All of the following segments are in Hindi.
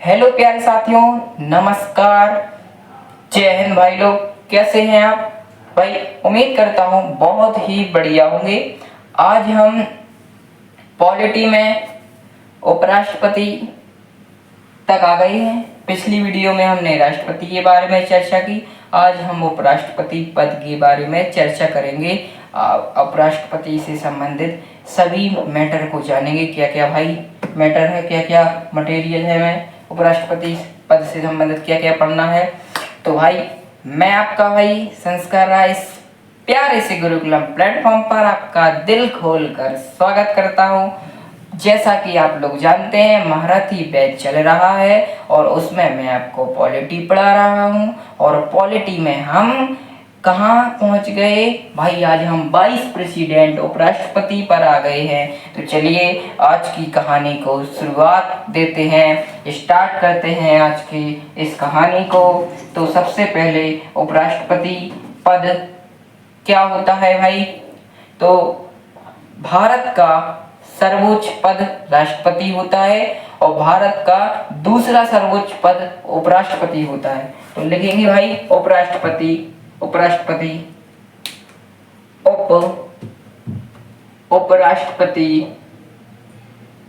हेलो प्यारे साथियों, नमस्कार। जय हिंद भाई लोग। कैसे हैं आप भाई? उम्मीद करता हूँ बहुत ही बढ़िया होंगे। आज हम पॉलिटी में उपराष्ट्रपति तक आ गए हैं। पिछली वीडियो में हमने राष्ट्रपति के बारे में चर्चा की। आज हम उपराष्ट्रपति पद के बारे में चर्चा करेंगे। उपराष्ट्रपति से संबंधित सभी मैटर को जानेंगे। क्या क्या भाई मैटर है, क्या क्या मटेरियल है, मैं उपराष्ट्रपति पद से संबंधित क्या क्या पढ़ना है। तो भाई मैं आपका भाई संस्कार राय इस प्यारे से गुरुकुलम प्लेटफॉर्म पर आपका दिल खोलकर स्वागत करता हूँ। जैसा कि आप लोग जानते हैं, महारथी बैच चल रहा है और उसमें मैं आपको पॉलिटी पढ़ा रहा हूँ। और पॉलिटी में हम कहाँ पहुँच गए भाई? आज हम 22 प्रेसिडेंट उपराष्ट्रपति पर आ गए हैं। तो चलिए आज की कहानी को शुरुआत देते हैं, स्टार्ट करते हैं आज की इस कहानी को। तो सबसे पहले उपराष्ट्रपति पद क्या होता है भाई? तो भारत का सर्वोच्च पद राष्ट्रपति होता है और भारत का दूसरा सर्वोच्च पद उपराष्ट्रपति होता है। तो लिखेंगे भाई उपराष्ट्रपति, उपराष्ट्रपति, उपराष्ट्रपति,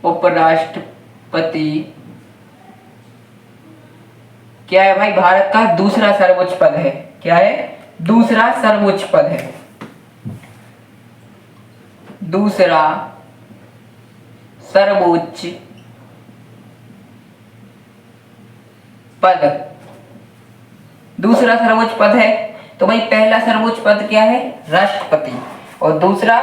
उपराष्ट्रपति क्या है भाई? भारत का दूसरा सर्वोच्च पद है। क्या है? दूसरा सर्वोच्च पद है। दूसरा सर्वोच्च पद, दूसरा सर्वोच्च पद है। तो भाई पहला सर्वोच्च पद क्या है? राष्ट्रपति। और दूसरा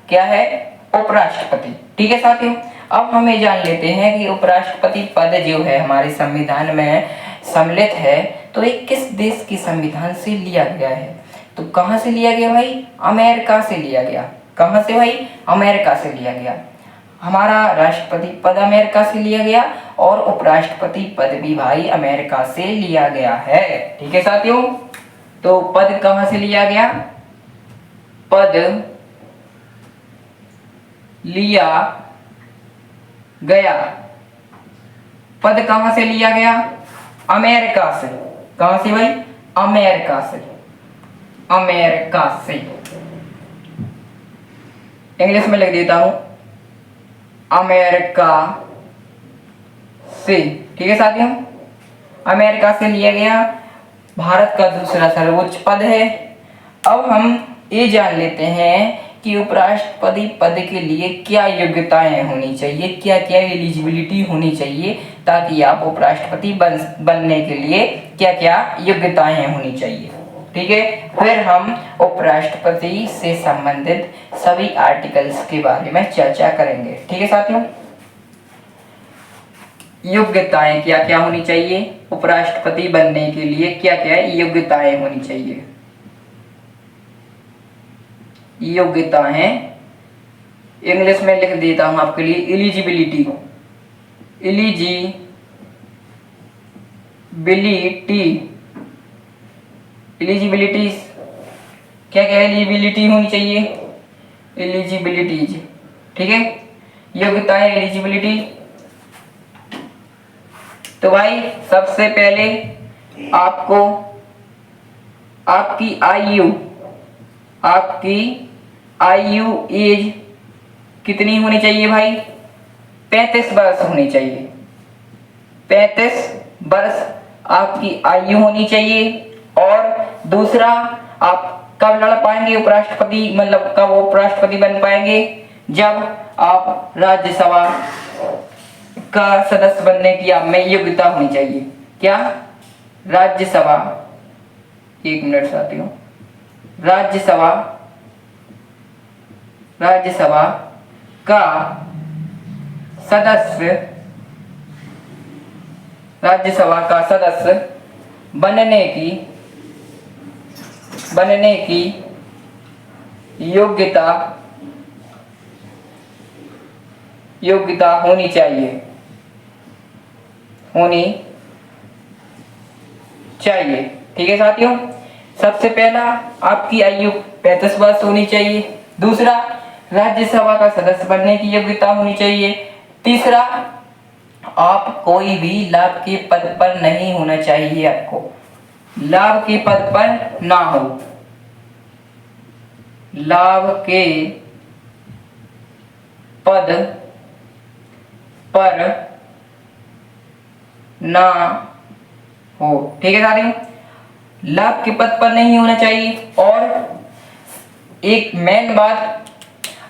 क्या है? उपराष्ट्रपति। ठीक है साथियों, अब हमें जान लेते हैं कि उपराष्ट्रपति पद जो है हमारे संविधान में सम्मिलित है, तो ये किस देश के संविधान से लिया गया है? तो कहां से लिया गया भाई? अमेरिका से लिया गया। कहां से भाई? अमेरिका से लिया गया। हमारा राष्ट्रपति पद अमेरिका से लिया गया और उपराष्ट्रपति पद भी भाई अमेरिका से लिया गया है। ठीक है साथियों, तो पद कहां से लिया गया? पद लिया गया। पद कहां से लिया गया? अमेरिका से। कहां से भाई? अमेरिका से। अमेरिका से। इंग्लिश में लिख देता हूं, अमेरिका से। ठीक है साथियों, अमेरिका से लिया गया, भारत का दूसरा सर्वोच्च पद है। अब हम ये जान लेते हैं कि उपराष्ट्रपति पद के लिए क्या योग्यताएं होनी चाहिए, क्या क्या एलिजिबिलिटी होनी चाहिए, ताकि आप उपराष्ट्रपति बनने के लिए क्या क्या योग्यताएं होनी चाहिए। ठीक है, फिर हम उपराष्ट्रपति से संबंधित सभी आर्टिकल्स के बारे में चर्चा करेंगे। ठीक है साथियों, योग्यताएं क्या क्या होनी चाहिए, उपराष्ट्रपति बनने के लिए क्या क्या योग्यताएं होनी चाहिए। योग्यताएं इंग्लिश में लिख देता हूं आपके लिए, एलिजिबिलिटी। एलिजिबिलिटी क्या क्या एलिजिबिलिटी होनी चाहिए? एलिजिबिलिटीज। ठीक है, योग्यताएं एलिजिबिलिटी। तो भाई सबसे पहले आपको आपकी आयु एज कितनी होनी चाहिए भाई? 35 वर्ष होनी चाहिए। 35 वर्ष आपकी आयु होनी चाहिए। और दूसरा, आप कब लड़ पाएंगे उपराष्ट्रपति, मतलब कब उपराष्ट्रपति बन पाएंगे? जब आप राज्यसभा का सदस्य बनने की आप में योग्यता होनी चाहिए। क्या? राज्यसभा, एक मिनट साथियों, राज्यसभा का सदस्य, राज्यसभा का सदस्य बनने की योग्यता होनी चाहिए। ठीक है साथियों, सबसे पहला आपकी आयु 35 वर्ष होनी चाहिए। दूसरा, राज्यसभा का सदस्य बनने की योग्यता होनी चाहिए। तीसरा, आप कोई भी लाभ के पद पर नहीं होना चाहिए, आपको लाभ के पद पर ना हो, लाभ के पद पर ना हो। ठीक है साथियों, लाभ के पद पर नहीं होना चाहिए। और एक मेन बात,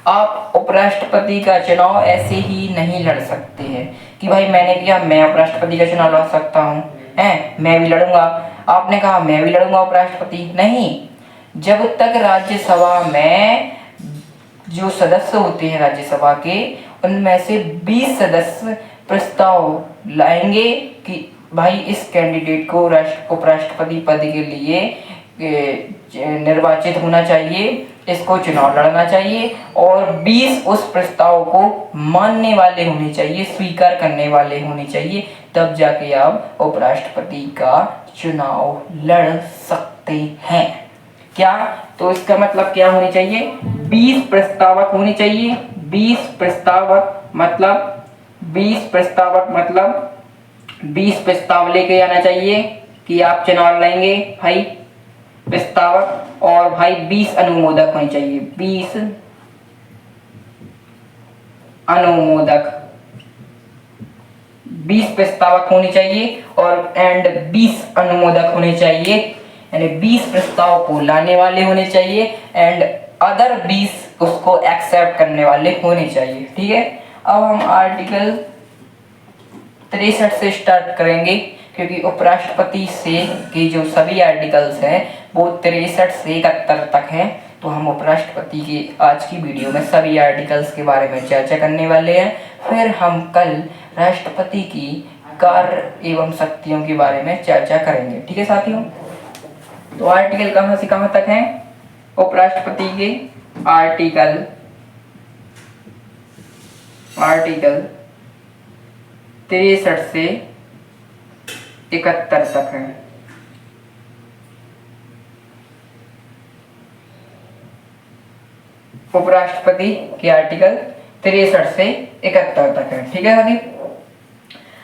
आप उपराष्ट्रपति का चुनाव ऐसे ही नहीं लड़ सकते हैं कि भाई मैंने किया मैं उपराष्ट्रपति का चुनाव लड़ सकता हूँ, हैं मैं भी लड़ूंगा, आपने कहा मैं भी लड़ूंगा उपराष्ट्रपति। नहीं, जब तक राज्यसभा में जो सदस्य होते हैं राज्यसभा के, उनमें से 20 सदस्य प्रस्ताव लाएंगे कि भाई इस कैंडिडेट को उपराष्ट्रपति पद के लिए निर्वाचित होना चाहिए, इसको चुनाव लड़ना चाहिए, और 20 उस प्रस्ताव को मानने वाले होने चाहिए, स्वीकार करने वाले होने चाहिए, तब जाके आप उपराष्ट्रपति का चुनाव लड़ सकते हैं। क्या? तो इसका मतलब क्या होनी चाहिए? 20 प्रस्तावक होने चाहिए। 20 प्रस्तावक मतलब 20 प्रस्तावक मतलब 20 प्रस्ताव लेके आना चाहिए कि आप चुनाव लड़ेंगे भाई प्रस्तावक, और भाई 20 अनुमोदक होने चाहिए। 20 अनुमोदक, 20 प्रस्तावक होने चाहिए और 20 अनुमोदक होने चाहिए, यानी 20 प्रस्ताव को लाने वाले होने चाहिए एंड अदर 20 उसको एक्सेप्ट करने वाले होने चाहिए। ठीक है, अब हम आर्टिकल 63 से स्टार्ट करेंगे, क्योंकि उपराष्ट्रपति से की जो सभी आर्टिकल्स हैं वो 63 से 71 तक हैं। तो हम उपराष्ट्रपति की आज की वीडियो में सभी आर्टिकल्स के बारे में चर्चा करने वाले हैं। फिर हम कल राष्ट्रपति की कार्य एवं शक्तियों के बारे में चर्चा करेंगे। ठीक है साथियों, तो आर्टिकल कहाँ से कहाँ तक हैं? उपराष्ट्रपति के आर्टिकल 63 से 71 तक है। उपराष्ट्रपति के आर्टिकल 63 से 71 तक है। ठीक है साथी,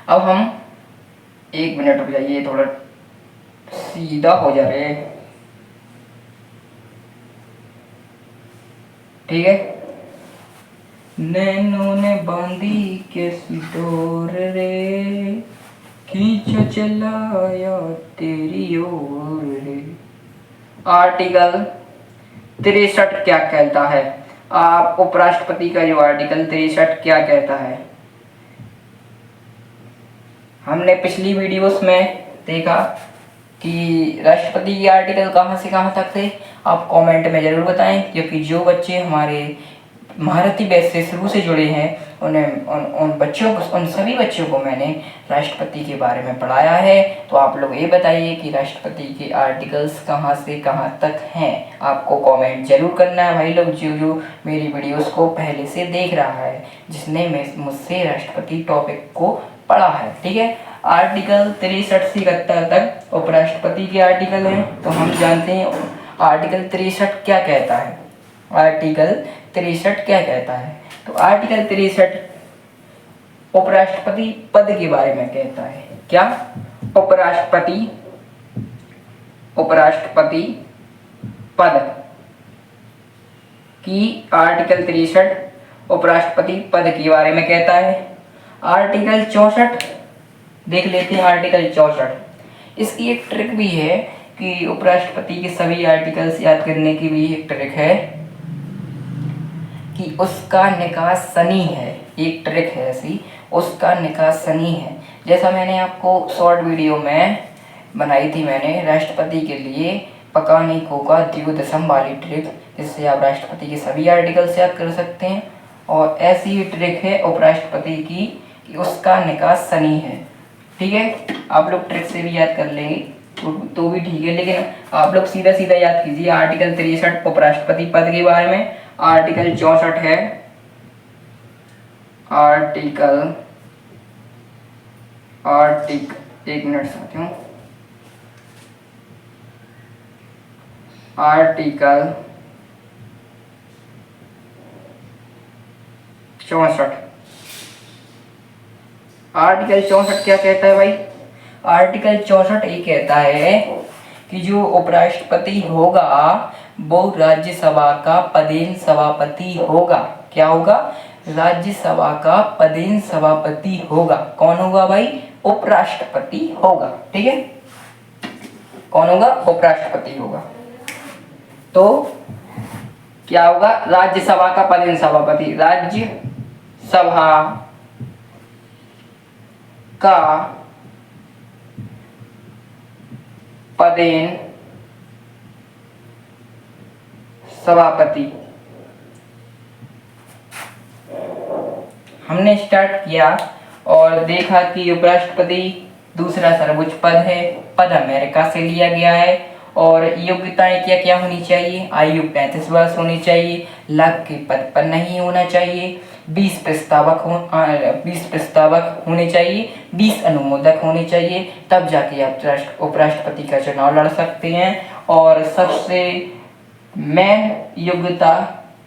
अब हम 1 मिनट रुक जाइए, थोड़ा सीधा हो जा रहे हैं। ठीक है, नैनों ने बांधी कैसी डोर रे, खींचो चलाया तेरी ओर रे। आर्टिकल 63 क्या कहता है? आप उपराष्ट्रपति का जो आर्टिकल 63 क्या कहता है? हमने पिछली वीडियोस में देखा कि राष्ट्रपति के आर्टिकल कहाँ से कहाँ तक थे। आप कमेंट में ज़रूर बताएं, क्योंकि जो बच्चे हमारे महारथी बैच से शुरू से जुड़े हैं उन्हें उन बच्चों को, उन सभी बच्चों को मैंने राष्ट्रपति के बारे में पढ़ाया है। तो आप लोग ये बताइए कि राष्ट्रपति के आर्टिकल्स कहाँ से कहाँ तक हैं। आपको कमेंट जरूर करना है भाई लोग, जो मेरी वीडियोस को पहले से देख रहा है, जिसने मुझसे राष्ट्रपति टॉपिक को पढ़ा है। ठीक है, आर्टिकल 63 से 71 तक उपराष्ट्रपति के आर्टिकल हैं। तो हम जानते हैं आर्टिकल 63 क्या कहता है। आर्टिकल 63 क्या कहता है? तो आर्टिकल 63 उपराष्ट्रपति पद के बारे में कहता है। क्या? उपराष्ट्रपति पद की आर्टिकल 63 उपराष्ट्रपति पद के बारे में कहता है। आर्टिकल 64 देख लेते हैं। आर्टिकल 64, इसकी एक ट्रिक भी है कि उपराष्ट्रपति के सभी आर्टिकल्स याद करने की भी एक ट्रिक है कि उसका निकास शनि है। एक ट्रिक है ऐसी, उसका निकास शनि है। जैसा मैंने आपको शॉर्ट वीडियो में बनाई थी मैंने राष्ट्रपति के लिए पकानिको का द्विदशम वाली ट्रिक, जिससे आप राष्ट्रपति के सभी आर्टिकल्स याद कर सकते हैं। और ऐसी ही ट्रिक है उपराष्ट्रपति की कि उसका निकास शनि है। ठीक है, आप लोग ट्रिक से भी याद कर लेंगे तो भी ठीक है, लेकिन आप लोग सीधा सीधा याद कीजिए। आर्टिकल 63 उपराष्ट्रपति पद के बारे में। आर्टिकल 64 है आर्टिकल एक मिनट साथियों, आर्टिकल 64 आर्टिकल 64 क्या कहता है भाई? आर्टिकल 64 ये कहता है कि जो उपराष्ट्रपति होगा वो राज्यसभा का पदेन सभापति होगा। क्या होगा? राज्यसभा का पदेन सभापति होगा। कौन होगा भाई? उपराष्ट्रपति होगा। ठीक है, कौन होगा? उपराष्ट्रपति होगा। तो क्या होगा? राज्यसभा का पदेन सभापति, राज्यसभा का पदेन सभापति। हमने स्टार्ट किया और देखा कि उपराष्ट्रपति दूसरा सर्वोच्च पद है, पद अमेरिका से लिया गया है और योग्यताएं क्या क्या होनी चाहिए? आयु 35 वर्ष होनी चाहिए, लाभ के पद पर नहीं होना चाहिए, 20 प्रस्तावक होने चाहिए, 20 अनुमोदक होने चाहिए, तब जाके आप उपराष्ट्रपति का चुनाव लड़ सकते हैं। और सबसे मेन योग्यता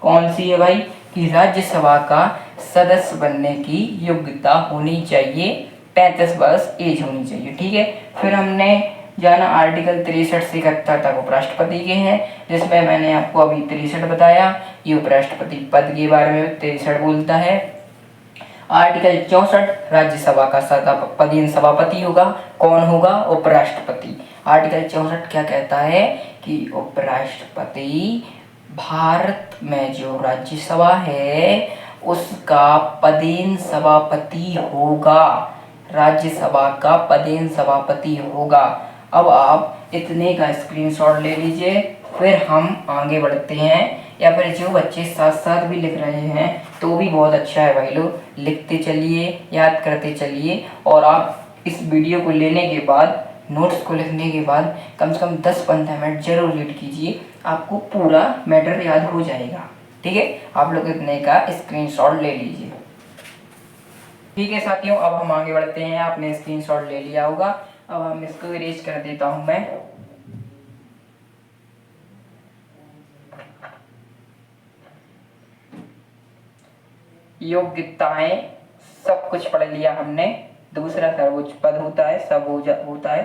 कौन सी है भाई? कि राज्यसभा का सदस्य बनने की योग्यता होनी चाहिए, 35 वर्ष एज होनी चाहिए। ठीक है, फिर हमने जाना आर्टिकल 63 से 71 तक उपराष्ट्रपति के हैं, जिसमें मैंने आपको अभी 63 बताया। ये उपराष्ट्रपति पद के बारे में 63 बोलता है। आर्टिकल 64 राज्यसभा का पदेन सभापति होगा। कौन होगा? उपराष्ट्रपति। आर्टिकल 64 क्या कहता है? कि उपराष्ट्रपति भारत में जो राज्यसभा है उसका पदेन सभापति होगा, राज्यसभा का पदेन सभापति होगा। अब आप इतने का स्क्रीनशॉट ले लीजिए, फिर हम आगे बढ़ते हैं। या फिर जो बच्चे साथ साथ भी लिख रहे हैं तो भी बहुत अच्छा है भाई लोग, लिखते चलिए, याद करते चलिए। और आप इस वीडियो को लेने के बाद, नोट्स को लिखने के बाद कम से कम 10-15 मिनट जरूर रीड कीजिए, आपको पूरा मैटर याद हो जाएगा। ठीक है, आप लोग इतने का स्क्रीनशॉट ले लीजिए। ठीक है साथियों, अब हम आगे बढ़ते हैं। आपने स्क्रीनशॉट ले लिया होगा, अब हम इसको इरेज कर देता हूं मैं। योग्यताएं सब कुछ पढ़ लिया हमने। दूसरा सर्वोच्च पद होता है, सब होता है।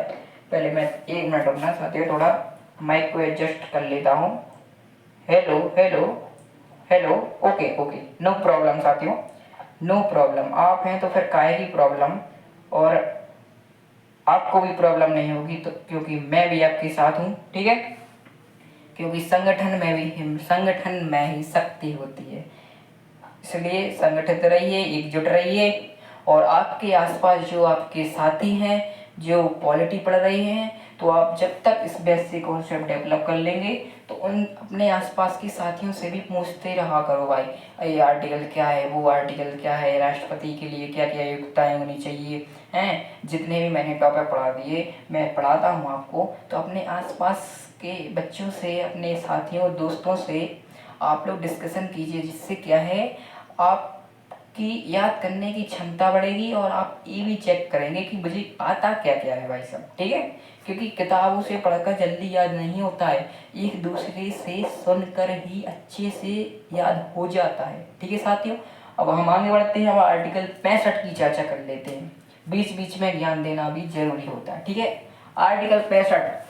पहले मैं 1 मिनट रुकना साथियों, थोड़ा माइक को एडजस्ट कर लेता हूँ। Hello hello hello, okay okay, no problem साथियों, नो प्रॉब्लम। आप हैं तो फिर काहे की प्रॉब्लम, और आपको भी प्रॉब्लम नहीं होगी तो, क्योंकि मैं भी आपके साथ हूँ। ठीक है, क्योंकि संगठन में ही शक्ति होती है। इसलिए संगठित रहिए, एकजुट रहिए। और आपके आसपास जो आपके साथी हैं जो पॉलिटी पढ़ रहे हैं, तो आप जब तक इस बेसिक कॉन्सेप्ट डेवलप कर लेंगे तो उन अपने आसपास के साथियों से भी पूछते रहा करो भाई, ये आर्टिकल क्या है, वो आर्टिकल क्या है, राष्ट्रपति के लिए क्या क्या योग्यताएं होनी चाहिए हैं। जितने भी मैंने टॉपिक पढ़ा दिए, मैं पढ़ाता हूँ आपको, तो अपने आसपास के बच्चों से, अपने साथियों, दोस्तों से आप लोग डिस्कशन कीजिए, जिससे क्या है आपकी याद करने की क्षमता बढ़ेगी और आप ये भी चेक करेंगे कि मुझे आता क्या क्या है भाई साहब। ठीक है, क्योंकि किताबों से पढ़कर जल्दी याद नहीं होता है, एक दूसरे से सुनकर ही अच्छे से याद हो जाता है। ठीक है साथियों, अब हम आगे बढ़ते हैं। अब आर्टिकल 65 की चर्चा कर लेते हैं, बीच बीच में ज्ञान देना भी जरूरी होता है। ठीक है, आर्टिकल 65,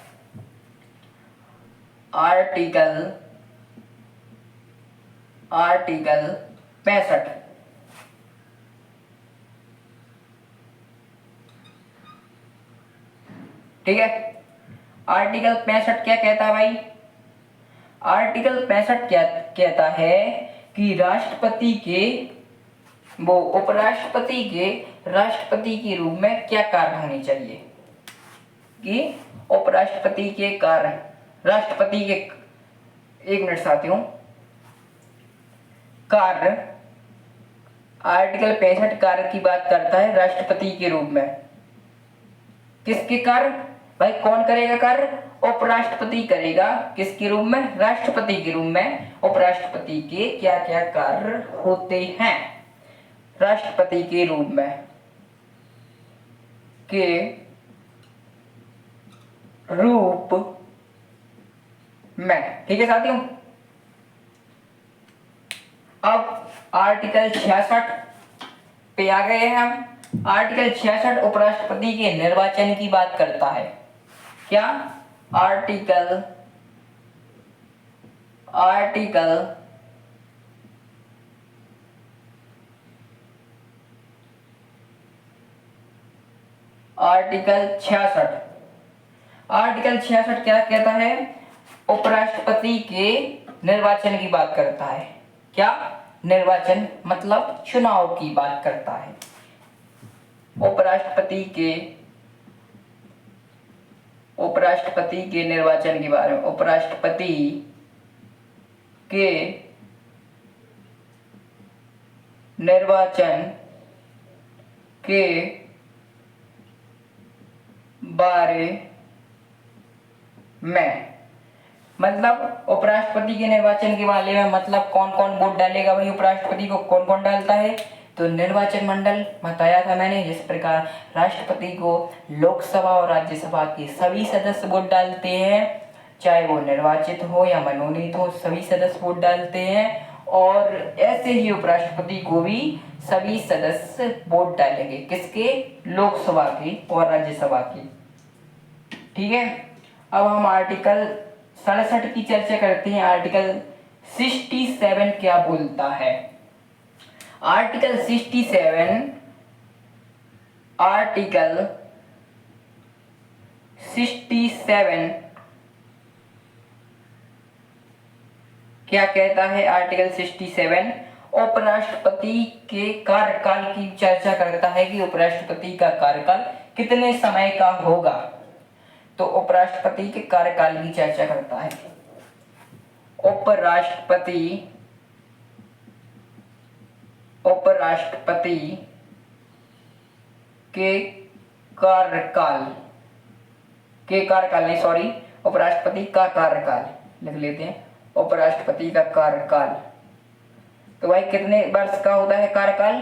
आर्टिकल 65। ठीक है, आर्टिकल 65 क्या कहता है भाई? आर्टिकल 65 क्या कहता है कि राष्ट्रपति के, वो उपराष्ट्रपति के राष्ट्रपति के रूप में क्या कार्य होने चाहिए? कि उपराष्ट्रपति के कार्य, राष्ट्रपति के, 1 मिनट साथियों, कार्य, आर्टिकल 65 कार्य की बात करता है राष्ट्रपति के रूप में। किसके कार्य भाई? कौन करेगा कार्य? उपराष्ट्रपति करेगा। किसके रूप में? राष्ट्रपति के रूप में। उपराष्ट्रपति के क्या क्या कार्य होते हैं राष्ट्रपति के रूप में? के रूप में। ठीक है साथियों, अब आर्टिकल 66 पे आ गए हैं हम। आर्टिकल 66 उपराष्ट्रपति के निर्वाचन की बात करता है। क्या? आर्टिकल आर्टिकल आर्टिकल 66 आर्टिकल 66 क्या कहता है? उपराष्ट्रपति के निर्वाचन की बात करता है। क्या? निर्वाचन मतलब चुनाव की बात करता है। उपराष्ट्रपति के निर्वाचन के बारे में, उपराष्ट्रपति के निर्वाचन के बारे में, मतलब उपराष्ट्रपति के निर्वाचन के बारे में मतलब कौन कौन वोट डालेगा भाई? उपराष्ट्रपति को कौन कौन डालता है? तो निर्वाचन मंडल बताया था मैंने, जिस प्रकार राष्ट्रपति को लोकसभा और राज्यसभा के सभी सदस्य वोट डालते हैं, चाहे वो निर्वाचित हो या मनोनीत हो, सभी सदस्य वोट डालते हैं। और ऐसे ही उपराष्ट्रपति को भी सभी सदस्य वोट डालेंगे। किसके? लोकसभा के और राज्यसभा के। ठीक है, अब हम आर्टिकल 67 की चर्चा करते हैं। आर्टिकल 67 क्या बोलता है? आर्टिकल 67 क्या कहता है? आर्टिकल 67 उपराष्ट्रपति के कार्यकाल की चर्चा करता है कि उपराष्ट्रपति का कार्यकाल कितने समय का होगा। तो उपराष्ट्रपति के कार्यकाल की चर्चा करता है। उपराष्ट्रपति के कार्यकाल नहीं, सॉरी, उपराष्ट्रपति का कार्यकाल लिख लेते हैं। उपराष्ट्रपति का कार्यकाल तो भाई कितने वर्ष का होता है कार्यकाल?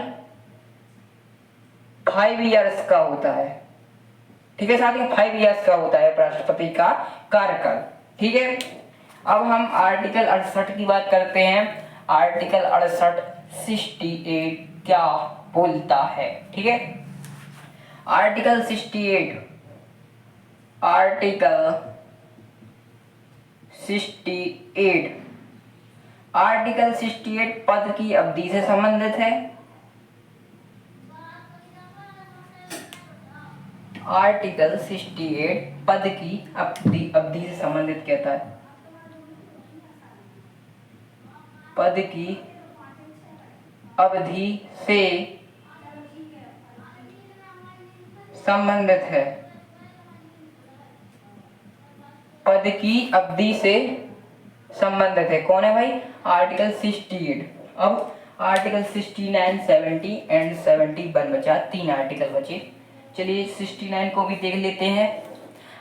5 इयर्स का होता है। ठीक है साथियों, 5 इयर्स का होता है उपराष्ट्रपति का कार्यकाल। ठीक है, अब हम आर्टिकल 68 की बात करते हैं। आर्टिकल 68 क्या बोलता है? ठीक है, आर्टिकल 68 पद की अवधि से संबंधित है। आर्टिकल 68 पद की अवधि से संबंधित कहता है। पद की अवधि से संबंधित है। पद की अवधि से संबंधित है। कौन है भाई? आर्टिकल 68। अब आर्टिकल 69, 70 एंड 71 बचा, 3 आर्टिकल बचे। चलिए 69 को भी देख लेते हैं।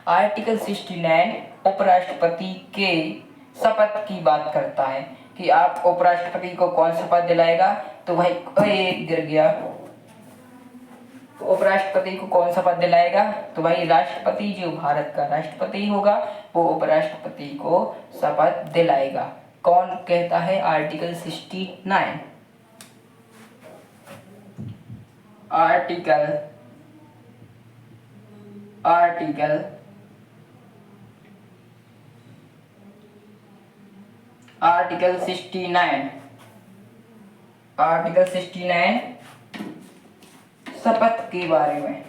आर्टिकल 69 उपराष्ट्रपति के शपथ की बात करता है कि आप उपराष्ट्रपति को कौन शपथ दिलाएगा। तो भाई गिर गया। तो उपराष्ट्रपति को कौन शपथ दिलाएगा? तो भाई राष्ट्रपति, जो भारत का राष्ट्रपति होगा, वो उपराष्ट्रपति को शपथ दिलाएगा। कौन कहता है? आर्टिकल 69। आर्टिकल 69 शपथ के बारे में,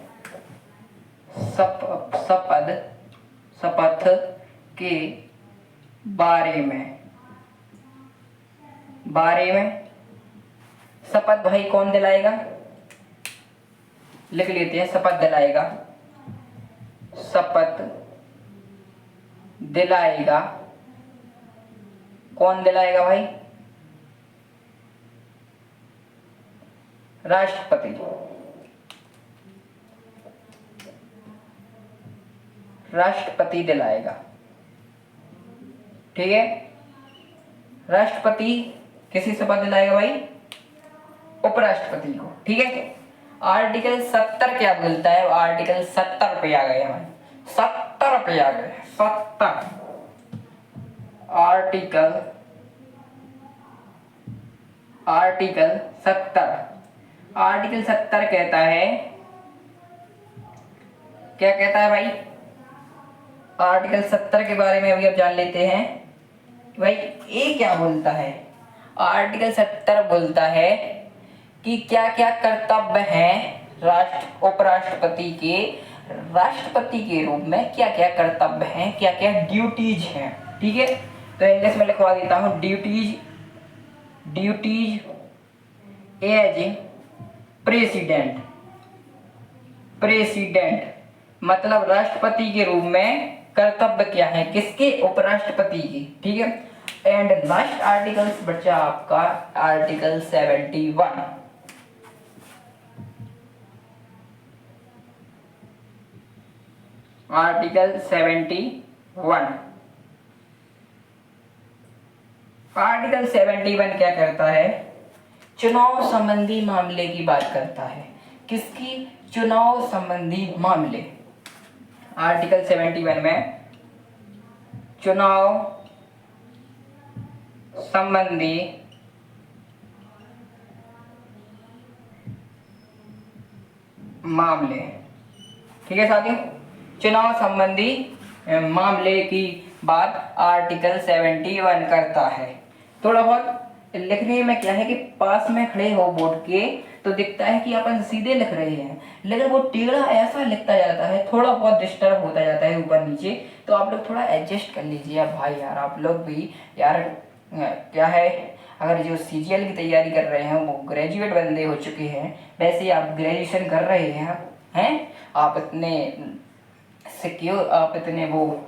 शपथ के बारे में शपथ भाई कौन दिलाएगा? लिख लेते हैं, शपथ दिलाएगा। कौन दिलाएगा भाई? राष्ट्रपति दिलाएगा। ठीक है, राष्ट्रपति किसी शपथ दिलाएगा भाई? उपराष्ट्रपति को। ठीक है, आर्टिकल 70 क्या बोलता है? आर्टिकल 70 पे आ गए हम, 70 पे आ गए। 70 आर्टिकल 70 आर्टिकल 70 कहता है, क्या कहता है भाई? आर्टिकल 70 के बारे में अभी अब जान लेते हैं भाई। ये क्या बोलता है? आर्टिकल 70 बोलता है कि क्या क्या कर्तव्य हैं उपराष्ट्रपति के, राष्ट्रपति के रूप में क्या क्या कर्तव्य हैं, क्या क्या ड्यूटीज हैं। ठीक है, तो इंग्लिश में लिखवा देता हूँ, ड्यूटीज एज प्रेसिडेंट। मतलब राष्ट्रपति के रूप में कर्तव्य क्या है, किसके? उपराष्ट्रपति की। ठीक है, एंड लास्ट आर्टिकल्स बचा आपका आर्टिकल 71। आर्टिकल 71, आर्टिकल 71 क्या करता है? चुनाव संबंधी मामले की बात करता है। किसकी? चुनाव संबंधी मामले। आर्टिकल 71 में चुनाव संबंधी मामले। ठीक है साथियों, चुनाव संबंधी मामले की बात आर्टिकल 71 करता है। थोड़ा बहुत लिखने में क्या है कि पास में खड़े हो बोर्ड के तो दिखता है कि अपन सीधे लिख रहे हैं, लेकिन वो टेढ़ा ऐसा लिखता जाता है, थोड़ा बहुत डिस्टर्ब होता जाता है ऊपर नीचे। तो आप लोग थोड़ा एडजस्ट कर लीजिए अब भाई यार, आप लोग भी यार क्या है, अगर जो सीजीएल की तैयारी कर रहे हैं वो ग्रेजुएट बंदे हो चुके हैं, वैसे आप ग्रेजुएशन कर रहे हैं आप इतने सिक्योर, आप इतने वो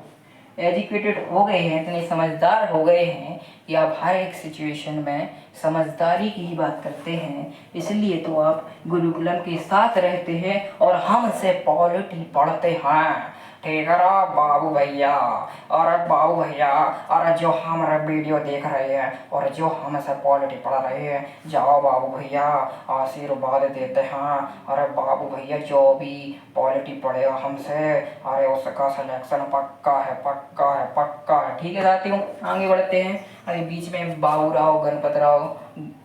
एजुकेटेड हो गए हैं, इतने समझदार हो गए हैं कि आप हर एक सिचुएशन में समझदारी की ही बात करते हैं। इसलिए तो आप गुरुकुलम के साथ रहते हैं और हमसे पॉलिटी पढ़ते हैं। ठीक है ना बाबू भैया? और बाबू भैया, और जो हमारा वीडियो देख रहे हैं और जो हमसे पॉलिटी पढ़ रहे हैं, जाओ बाबू भैया आशीर्वाद देते हैं। अरे बाबू भैया जो भी पॉलिटी पढ़ेगा हमसे, अरे उसका सिलेक्शन पक्का है, पक्का है, पक्का है। ठीक है साथियों, आगे बढ़ते हैं। अरे बीच में बाबू राव गणपत राव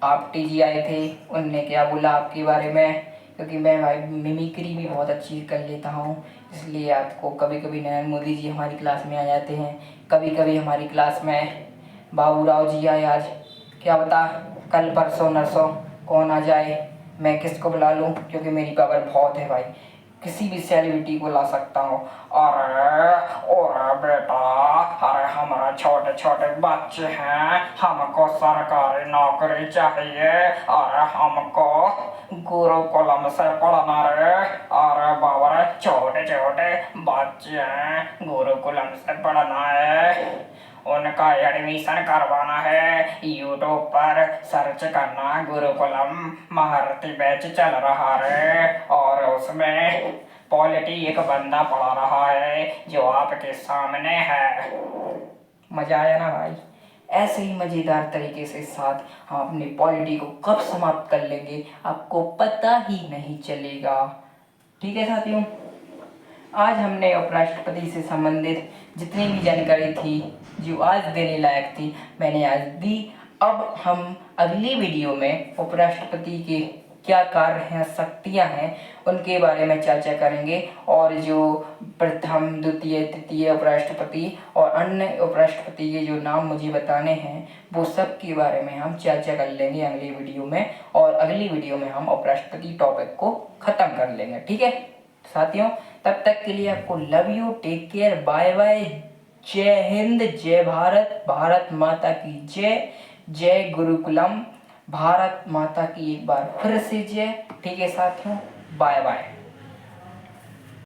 आप्टी जी आए थे, उनने क्या बोला आपके बारे में? क्योंकि मैं भाई मिमिक्री भी बहुत अच्छी कर लेता हूँ, इसलिए आपको कभी कभी नरेंद्र मोदी जी हमारी क्लास में आ जाते हैं, कभी कभी हमारी क्लास में बाबू राव जी आए। आज क्या बता, कल परसों नरसों कौन आ जाए, मैं किसको बुला लूँ? क्योंकि मेरी पावर बहुत है भाई, किसी भी सेलिब्रिटी को ला सकता हूँ। अरे बेटा, अरे हमारा छोटे छोटे बच्चे हैं, हमको सरकारी नौकरी चाहिए, अरे हमको गुरुकुलम से पढ़ना रे। अरे बाबा रे, छोटे छोटे बच्चे हैं, गुरुकुलम से पढ़ना है, उनका एडमिशन करवाना है। यूट्यूब पर सर्च करना, गुरुकुलम महारथी बैच चल रहा है और उसमें पॉलिटी एक बंदा पढ़ा रहा है जो आपके सामने है। मजा आया ना भाई? ऐसे ही मज़ेदार तरीके से साथ हम अपनी पॉलिटी को कब समाप्त कर लेंगे आपको पता ही नहीं चलेगा। ठीक है साथियों, आज हमने उपराष्ट्रपति से संबंधित जितनी भी जानकारी थी जो आज देने लायक थी मैंने आज दी। अब हम अगली वीडियो में उपराष्ट्रपति के क्या कार्य हैं, शक्तियां हैं, उनके बारे में चर्चा करेंगे और जो प्रथम द्वितीय तृतीय उपराष्ट्रपति और अन्य उपराष्ट्रपति के जो नाम मुझे बताने हैं वो सब के बारे में हम चर्चा कर लेंगे अगली वीडियो में। और अगली वीडियो में हम उपराष्ट्रपति टॉपिक को ख़त्म कर लेंगे। ठीक है साथियों, तब तक के लिए आपको love you, take care, bye bye, जय हिंद, जय भारत, भारत माता की जय, जय गुरुकुलम, भारत माता की एक बार फिर से जय। ठीक है साथियों, बाय बाय।